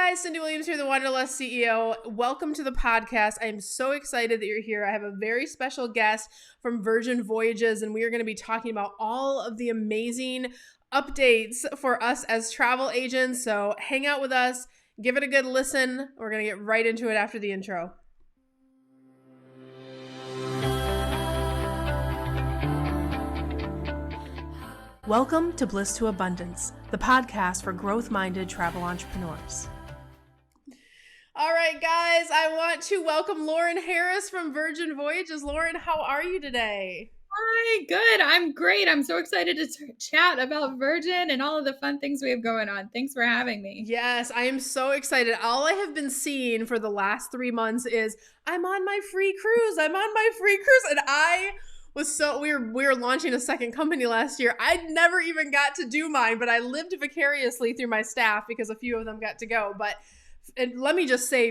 guys, Cyndi Williams here, the Wanderlust CEO. Welcome to the podcast. I am so excited that you're here. I have a very special guest from Virgin Voyages, and we are going to be talking about all of the amazing updates for us as travel agents. So hang out with us, give it a good listen. We're going to get right into it after the intro. Welcome to Bliss to Abundance, the podcast for growth-minded travel entrepreneurs. All right, guys, I want to welcome Lauren Harris from Virgin Voyages. Lauren, how are you today? Hi, good. I'm great. I'm so excited to chat about Virgin and all of the fun things we have going on. Thanks for having me. Yes, I am so excited. All I have been seeing for the last 3 months is I'm on my free cruise. And we were launching a second company last year. I never even got to do mine, but I lived vicariously through my staff because a few of them got to go. And let me just say,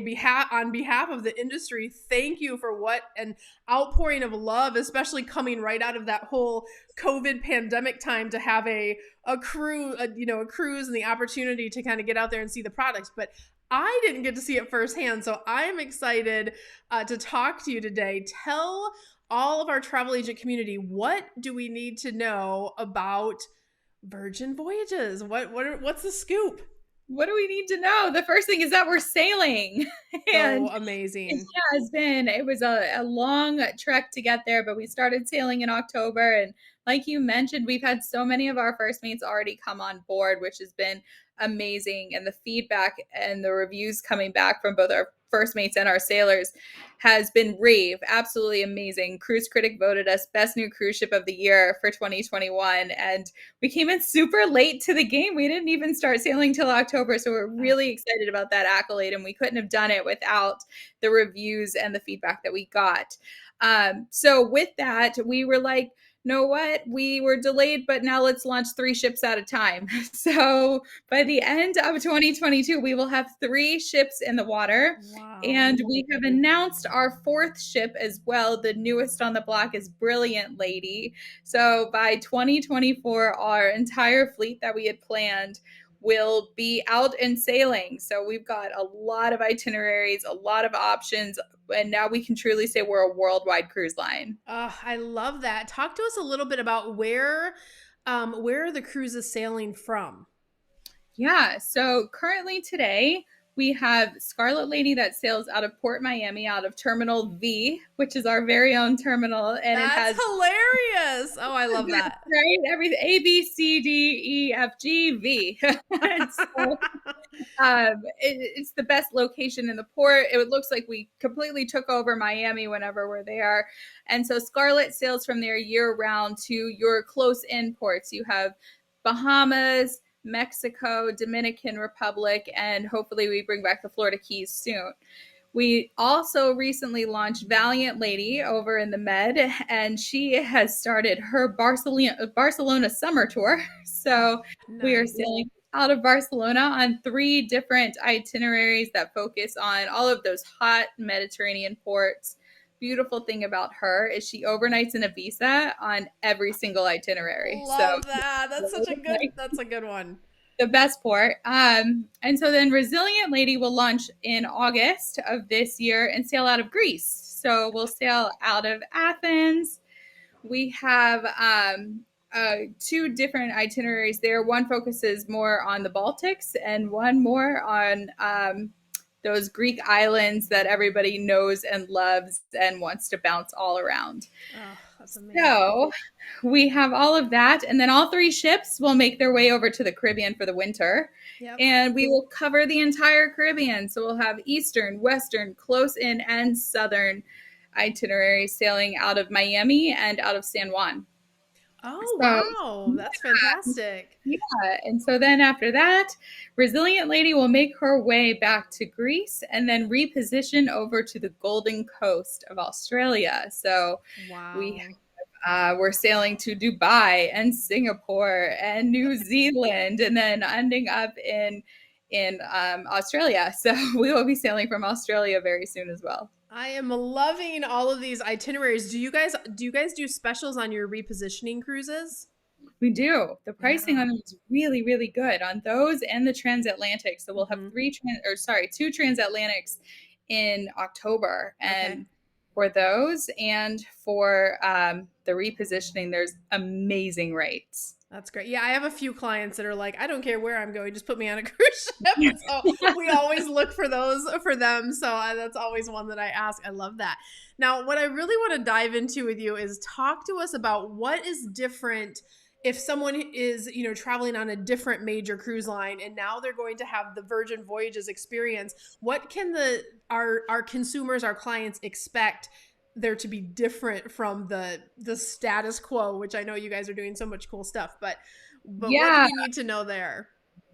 on behalf of the industry, thank you for what an outpouring of love, especially coming right out of that whole COVID pandemic time, to have a cruise and the opportunity to kind of get out there and see the products. But I didn't get to see it firsthand, so I am excited to talk to you today. Tell all of our travel agent community, what do we need to know about Virgin Voyages? What's the scoop? What do we need to know? The first thing is that we're sailing. And amazing. It was a long trek to get there, but we started sailing in October. And like you mentioned, we've had so many of our first mates already come on board, which has been amazing. And the feedback and the reviews coming back from both our first mates and our sailors has been rave. Absolutely amazing. Cruise Critic voted us best new cruise ship of the year for 2021. And we came in super late to the game. We didn't even start sailing till October. So we're really excited about that accolade. And we couldn't have done it without the reviews and the feedback that we got. So with that, we were like, know what? We were delayed, but now let's launch 3 ships at a time. So by the end of 2022, we will have 3 ships in the water. Wow. And we have announced our 4th ship as well. The newest on the block is Brilliant Lady. So by 2024, our entire fleet that we had planned will be out and sailing. So we've got a lot of itineraries, a lot of options, and now we can truly say we're a worldwide cruise line. I love that. Talk to us a little bit about where are the cruises sailing from? Yeah, so currently today, we have Scarlet Lady that sails out of Port Miami, out of Terminal V, which is our very own terminal. And That's hilarious. Oh, I love that. Right? Everything A, B, C, D, E, F, G, V. It's the best location in the port. It looks like we completely took over Miami whenever we're there. And so Scarlet sails from there year round to your close in ports. You have Bahamas, Mexico, Dominican Republic, and hopefully we bring back the Florida Keys soon. We also recently launched Valiant Lady over in the Med, and she has started her Barcelona summer tour. So nice. We are sailing out of Barcelona on 3 different itineraries that focus on all of those hot Mediterranean ports. Beautiful thing about her is she overnights in Ibiza on every single itinerary. Love that. That's a good one. The best port. And so then Resilient Lady will launch in August of this year and sail out of Greece. So we'll sail out of Athens. We have 2 different itineraries there. One focuses more on the Baltics and one more on those Greek islands that everybody knows and loves and wants to bounce all around. Oh, that's amazing. So we have all of that. And then all 3 ships will make their way over to the Caribbean for the winter. Yep. And we will cover the entire Caribbean. So we'll have Eastern, Western, close in, and Southern itineraries sailing out of Miami and out of San Juan. Oh, wow. That's fantastic. Yeah. And so then after that, Resilient Lady will make her way back to Greece and then reposition over to the Golden Coast of Australia. So we're sailing to Dubai and Singapore and New Zealand and then ending up in Australia. So we will be sailing from Australia very soon as well. I am loving all of these itineraries. Do you guys do specials on your repositioning cruises? We do. The pricing Yeah. on them is really, really good on those and the transatlantic. So we'll have Hmm. two transatlantics in October, Okay. and for those and for the repositioning, there's amazing rates. That's great. Yeah, I have a few clients that are like, I don't care where I'm going, just put me on a cruise ship. So we always look for those for them. So that's always one that I ask. I love that. Now, what I really want to dive into with you is talk to us about what is different if someone is, traveling on a different major cruise line and now they're going to have the Virgin Voyages experience. What can our consumers, our clients expect there to be different from the status quo, which I know you guys are doing so much cool stuff, but what do Yeah. we need to know there?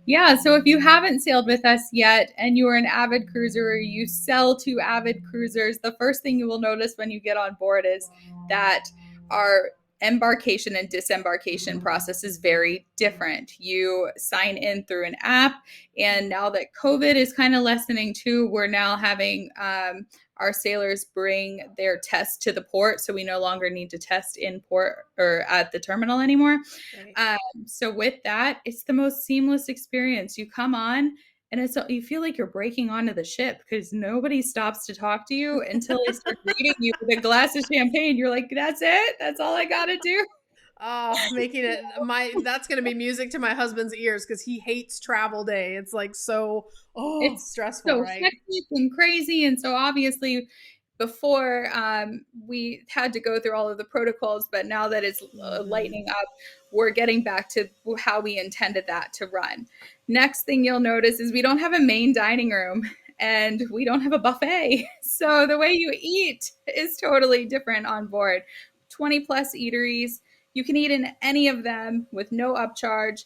Yeah, so if you haven't sailed with us yet and you are an avid cruiser or you sell to avid cruisers, the first thing you will notice when you get on board is that our embarkation and disembarkation process is very different. You sign in through an app, and now that COVID is kind of lessening too, we're now having our sailors bring their test to the port, so we no longer need to test in port or at the terminal anymore. Right. So with that, it's the most seamless experience. You come on and you feel like you're breaking onto the ship because nobody stops to talk to you until they start greeting you with a glass of champagne. You're like, that's it? That's all I gotta do? Oh, making it that's going to be music to my husband's ears because he hates travel day. It's like so, It's stressful, so right? hectic and crazy. And so obviously before we had to go through all of the protocols, but now that it's Hmm. lightening up, we're getting back to how we intended that to run. Next thing you'll notice is we don't have a main dining room and we don't have a buffet. So the way you eat is totally different on board. 20 plus eateries. You can eat in any of them with no upcharge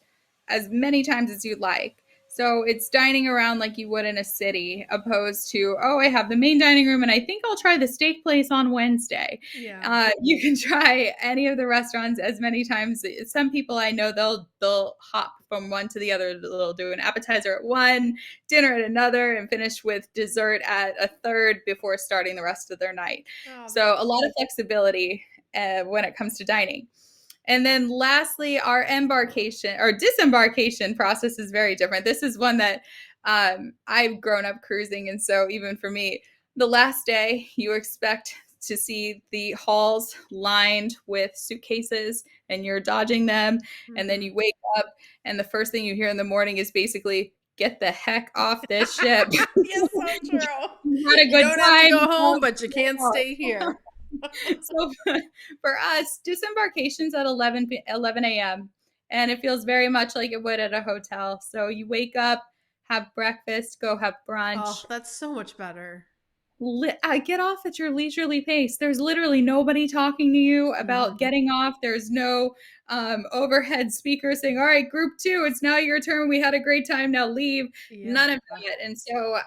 as many times as you'd like. So it's dining around like you would in a city, opposed to, oh, I have the main dining room and I think I'll try the steak place on Wednesday. Yeah. You can try any of the restaurants as many times. Some people I know they'll hop from one to the other. They'll do an appetizer at one, dinner at another, and finish with dessert at a third before starting the rest of their night. Oh, So a lot of flexibility when it comes to dining. And then lastly, our embarkation or disembarkation process is very different. This is one that I've grown up cruising. And so even for me, the last day you expect to see the halls lined with suitcases and you're dodging them. And then hmm. you wake up and the first thing you hear in the morning is basically, get the heck off this ship. Yes, so true. You had a You good don't have to time. go home, but you can't stay here. So for us, disembarkation's at 11 a.m. and it feels very much like it would at a hotel. So you wake up, have breakfast, go have Oh, brunch. that's so much better. I get off at your leisurely pace. There's literally nobody talking to you about Hmm. getting off. There's no overhead speaker saying, all right, group two, it's now your turn. We had a great time. Now leave. Yeah. None of that. And so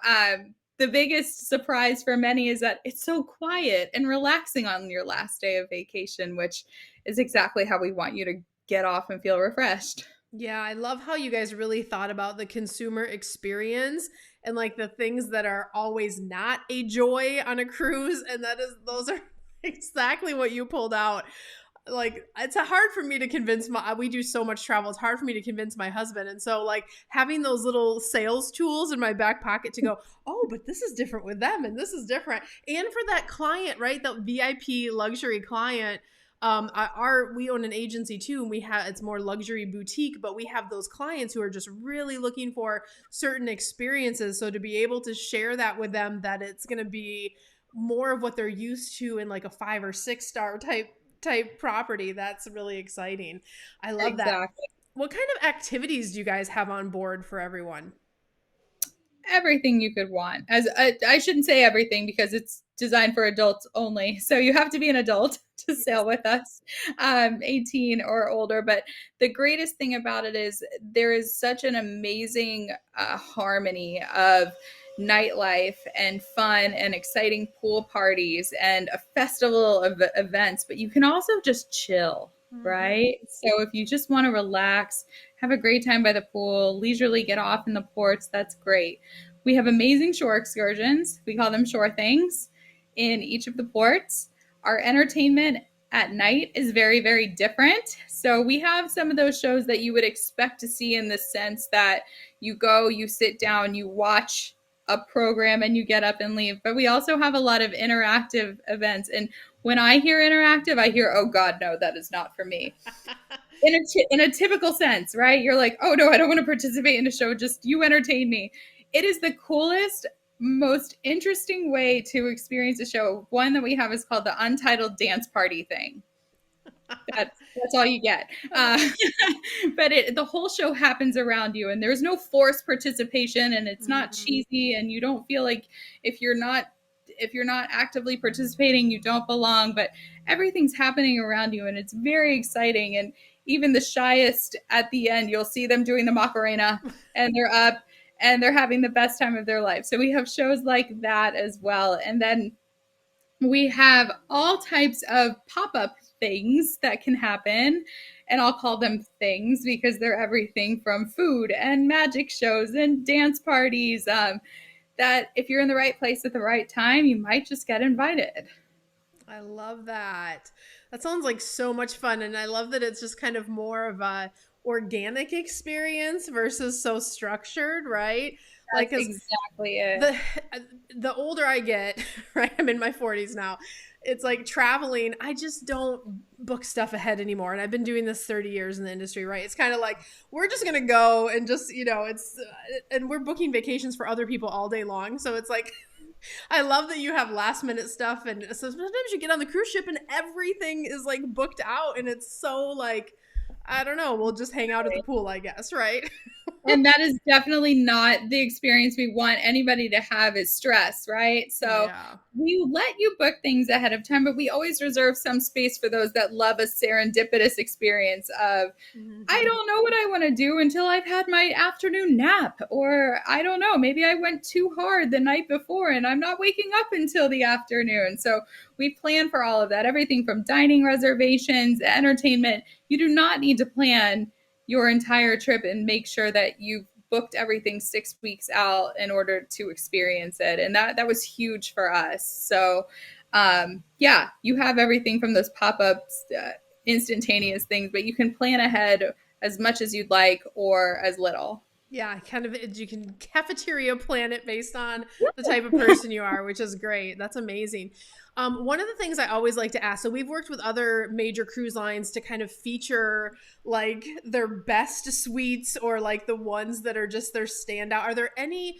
the biggest surprise for many is that it's so quiet and relaxing on your last day of vacation, which is exactly how we want you to get off and feel refreshed. Yeah, I love how you guys really thought about the consumer experience and like the things that are always not a joy on a cruise, and those are exactly what you pulled out. Like it's hard for me to convince my we do so much travel. It's hard for me to convince my husband. And so like having those little sales tools in my back pocket to go, "Oh, but this is different with them and this is different." And for that client, right? That VIP luxury client, we own an agency too, and it's more luxury boutique, but we have those clients who are just really looking for certain experiences. So to be able to share that with them, that it's going to be more of what they're used to in like a 5 or 6 star type property, that's really exciting. I love that. Exactly. What kind of activities do you guys have on board for everyone? Everything you could want. As I shouldn't say everything because it's designed for adults only. So you have to be an adult to Yes. sail with us, 18 or older. But the greatest thing about it is there is such an amazing harmony of nightlife and fun and exciting pool parties and a festival of events, but you can also just chill, Mm-hmm. right? So if you just want to relax, have a great time by the pool, leisurely get off in the ports, that's great. We have amazing shore excursions. We call them shore things in each of the ports. Our entertainment at night is very, very different. So we have some of those shows that you would expect to see in the sense that you go, you sit down, you watch a program, and you get up and leave. But we also have a lot of interactive events. And when I hear interactive, I hear, oh God, no, that is not for me. In a typical sense, right? You're like, oh no, I don't want to participate in a show. Just you entertain me. It is the coolest, most interesting way to experience a show. One that we have is called the Untitled Dance Party thing. That's all you get. But the whole show happens around you, and there's no forced participation, and it's not cheesy, and you don't feel like if you're not actively participating, you don't belong. But everything's happening around you, and it's very exciting. And even the shyest at the end, you'll see them doing the Macarena, and they're up, and they're having the best time of their life. So we have shows like that as well, and then we have all types of pop-up things that can happen, and I'll call them things because they're everything from food and magic shows and dance parties, that if you're in the right place at the right time, you might just get invited. I love that. That sounds like so much fun. And I love that it's just kind of more of a organic experience versus so structured, right? Like, That's 'cause exactly it. the older I get, right? I'm in my 40s now. It's like traveling, I just don't book stuff ahead anymore. And I've been doing this 30 years in the industry, right? It's kind of like we're just going to go and just, it's and we're booking vacations for other people all day long. So it's like I love that you have last minute stuff, and so sometimes you get on the cruise ship and everything is like booked out, and it's so like I don't know, we'll just hang out at the pool, I guess, right? And that is definitely not the experience we want anybody to have, is stress, right? So Yeah. we let you book things ahead of time, but we always reserve some space for those that love a serendipitous experience of, I Mm-hmm. don't know what I want to do until I've had my afternoon nap. Or I don't know, maybe I went too hard the night before and I'm not waking up until the afternoon. So we plan for all of that, everything from dining reservations, entertainment. You do not need to plan your entire trip and make sure that you've booked everything 6 weeks out in order to experience it. And that was huge for us. So yeah, you have everything from those pop-ups, instantaneous things, but you can plan ahead as much as you'd like or as little. Yeah, kind of you can cafeteria plan it based on the type of person you are, which is great. That's amazing. One of the things I always like to ask, so we've worked with other major cruise lines to kind of feature like their best suites or like the ones that are just their standout. Are there any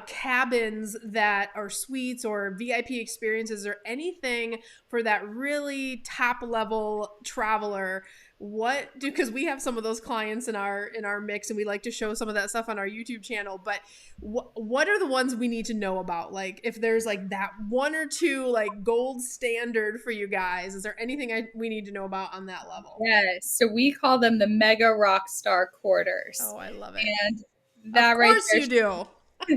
cabins that are suites or VIP experiences or anything for that really top level traveler? What do, because we have some of those clients in our mix and we like to show some of that stuff on our YouTube channel, but what are the ones we need to know about? Like if there's like that one or two like gold standard for you guys, is there anything we need to know about on that level? Yes. So we call them the mega rock star quarters. Oh, I love it. And Of that right course there, you do.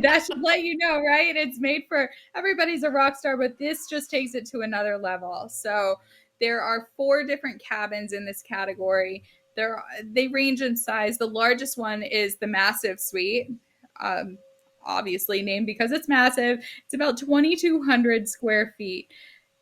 that should let you know, right? It's made for everybody's a rock star, but this just takes it to another level. So there are 4 different cabins in this category. They range in size. The largest one is the massive suite, um, obviously named because it's massive. It's about 2,200 square feet.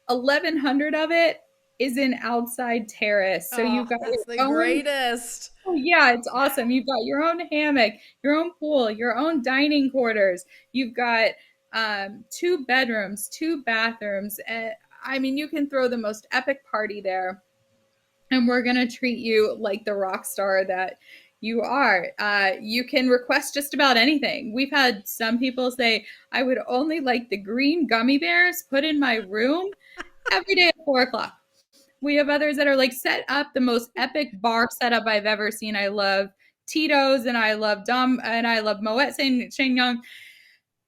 1,100 of it is an outside terrace. So Oh, you've got that's the your own. greatest. Oh, yeah, it's awesome. You've got your own hammock, your own pool, your own dining quarters. You've got 2 bedrooms, 2 bathrooms. And I mean, you can throw the most epic party there. And we're going to treat you like the rock star that you are. You can request just about anything. We've had some people say, I would only like the green gummy bears put in my room every day at 4 o'clock. We have others that are like set up the most epic bar setup I've ever seen. I love Tito's and I love Dom and I love Moet Saint Young,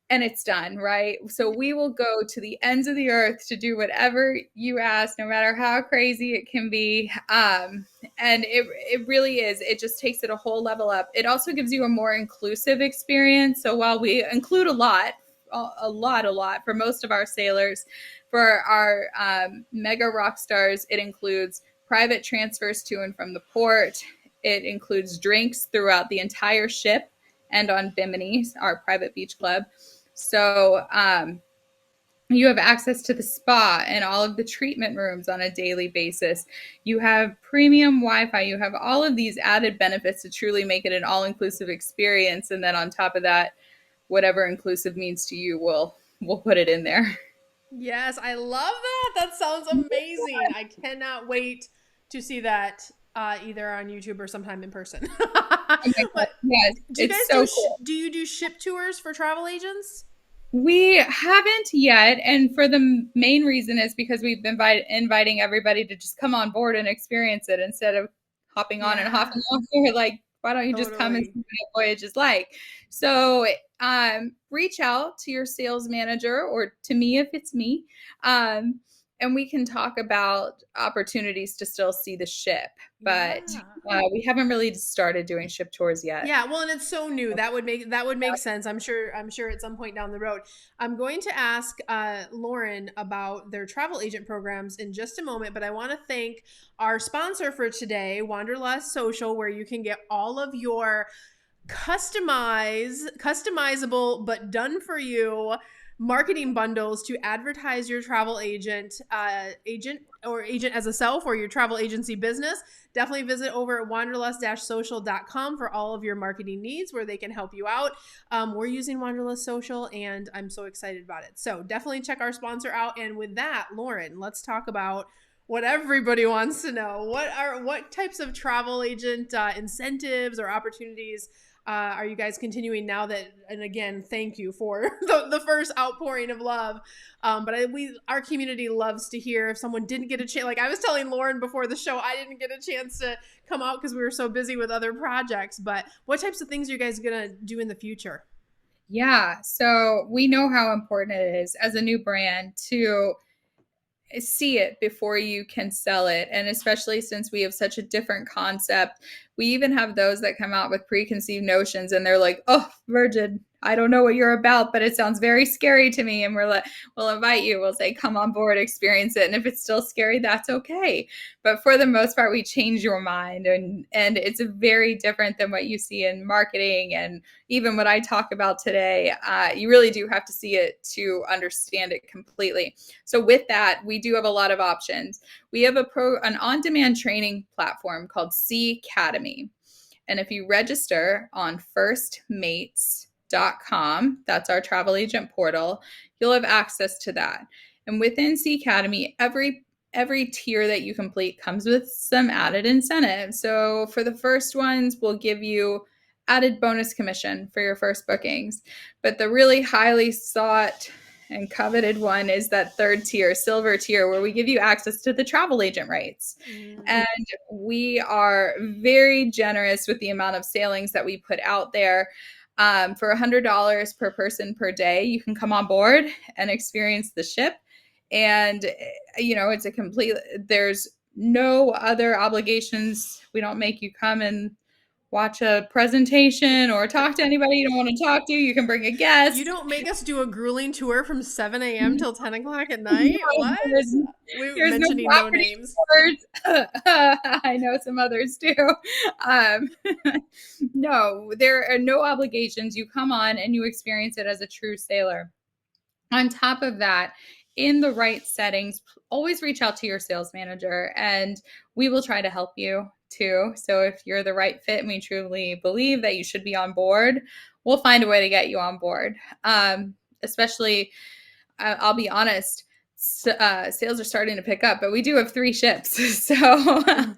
and it's done, right? So we will go to the ends of the earth to do whatever you ask, no matter how crazy it can be. And it really is. It just takes it a whole level up. It also gives you a more inclusive experience. So while we include a lot for most of our sailors, for our mega rock stars, it includes private transfers to and from the port. It includes drinks throughout the entire ship and on Bimini, our private beach club. So You have access to the spa and all of the treatment rooms on a daily basis. You have premium Wi-Fi. You have all of these added benefits to truly make it an all-inclusive experience. And then on top of that, whatever inclusive means to you, we'll put it in there. Yes, I love that. That sounds amazing. I cannot wait to see that either on YouTube or sometime in person. Oh my God. But Yes, do you guys it's so cool. do you do ship tours for travel agents? We haven't yet, and for the main reason is because we've been inviting everybody to just come on board and experience it instead of hopping on and Yeah, hopping off. We're like, why don't you just come and see totally. what a voyage is like? So, reach out to your sales manager or to me if it's me, um, and we can talk about opportunities to still see the ship. But Yeah. we haven't really started doing ship tours yet. Yeah, well, and it's so new. That would make sense. I'm sure at some point down the road. I'm going to ask Lauren about their travel agent programs in just a moment, but I want to thank our sponsor for today, Wanderlust Social, where you can get all of your customizable but done for you marketing bundles to advertise your travel agent as a self or your travel agency business. Definitely visit over at wanderlust-social.com for all of your marketing needs where they can help you out. We're using Wanderlust Social and I'm so excited about it. So definitely check our sponsor out. And with that, Lauren, let's talk about what everybody wants to know. What types of travel agent incentives or opportunities are you guys continuing now that, and again, thank you for the first outpouring of love. But our community loves to hear if someone didn't get a chance. Like I was telling Lauren before the show, I didn't get a chance to come out because we were so busy with other projects. But what types of things are you guys going to do in the future? Yeah, so we know how important it is as a new brand to see it before you can sell it. And especially since we have such a different concept, we even have those that come out with preconceived notions and they're like, oh, Virgin, I don't know what you're about, but it sounds very scary to me. And we're like, we'll invite you. We'll say, come on board, experience it. And if it's still scary, that's okay. But for the most part, we change your mind. And it's very different than what you see in marketing. And even what I talk about today, you really do have to see it to understand it completely. So with that, we do have a lot of options. We have an on-demand training platform called C Academy. And if you register on firstmates.com, that's our travel agent portal, you'll have access to that. And within C Academy, every tier that you complete comes with some added incentives. So for the first ones, we'll give you added bonus commission for your first bookings. But the really highly sought and coveted one is that third tier, silver tier, where we give you access to the travel agent rights. And we are very generous with the amount of sailings that we put out there. For $100 per person per day, you can come on board and experience the ship. And, it's there's no other obligations. We don't make you come and watch a presentation or talk to anybody you don't want to talk to. You can bring a You guest. don't make us do a grueling tour from 7 a.m. till 10 o'clock at night? No, What? We there's no mentioning no property names. tours. I know some others do. Um, no, there are no obligations. You come on and you experience it as a true sailor. On top of that, in the right settings, always reach out to your sales manager and we will try to help you too. So if you're the right fit and we truly believe that you should be on board, we'll find a way to get you on board. Especially, I'll be honest, sales are starting to pick up, but we do have 3 ships. So, Another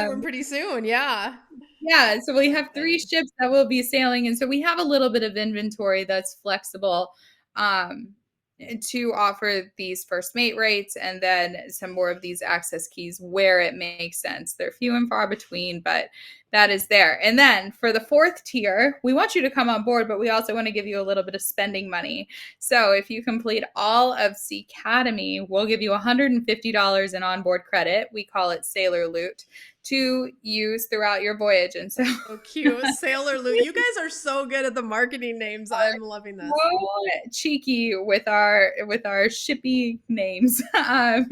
one um, pretty soon. Yeah. yeah, so we have 3 Exciting. ships that will be sailing, and so we have a little bit of inventory that's flexible, um, to offer these first mate rates and then some more of these access keys where it makes sense. They're few and far between, but that is there. And then for the 4th tier, we want you to come on board, but we also want to give you a little bit of spending money. So if you complete all of C Academy, we'll give you $150 in onboard credit. We call it Sailor Loot to use throughout your voyage. And so So cute. Sailor Loot. You guys are so good at the marketing names. I'm loving this. so cheeky with our shippy names. Great.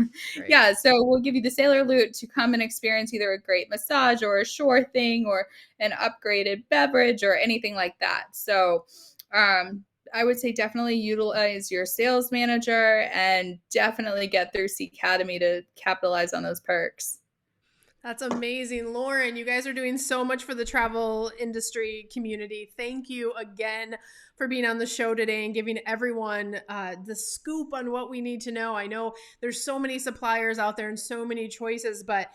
Yeah, so we'll give you the Sailor Loot to come and experience either a great massage or a shore thing or an upgraded beverage or anything like that. So I would say definitely utilize your sales manager and definitely get through C Academy to capitalize on those perks. That's amazing. Lauren, you guys are doing so much for the travel industry community. Thank you again for being on the show today and giving everyone the scoop on what we need to know. I know there's so many suppliers out there and so many choices, but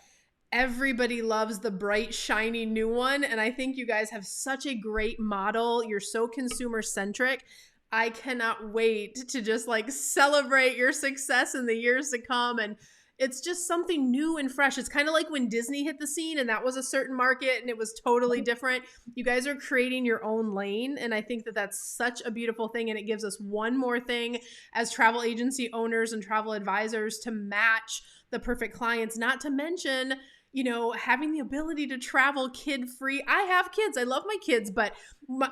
everybody loves the bright, shiny new one. And I think you guys have such a great model. You're so consumer centric. I cannot wait to just like celebrate your success in the years to come. And it's just something new and fresh. It's kind of like when Disney hit the scene and that was a certain market and it was totally different. You guys are creating your own lane. And I think that that's such a beautiful thing. And it gives us one more thing as travel agency owners and travel advisors to match the perfect clients, not to mention, you know, having the ability to travel kid free. I have kids. I love my kids, but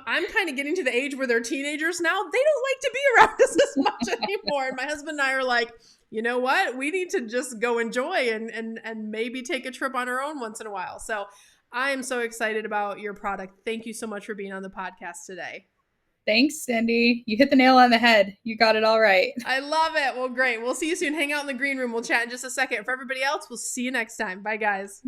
I'm kind of getting to the age where they're teenagers now. They don't like to be around us as much anymore. And my husband and I are like, you know what? We need to just go enjoy and maybe take a trip on our own once in a while. So I am so excited about your product. Thank you so much for being on the podcast today. Thanks, Cyndi. You hit the nail on the head. You got it all right. I love it. Well, great. We'll see you soon. Hang out in the green room. We'll chat in just a second. For everybody else, we'll see you next time. Bye, guys.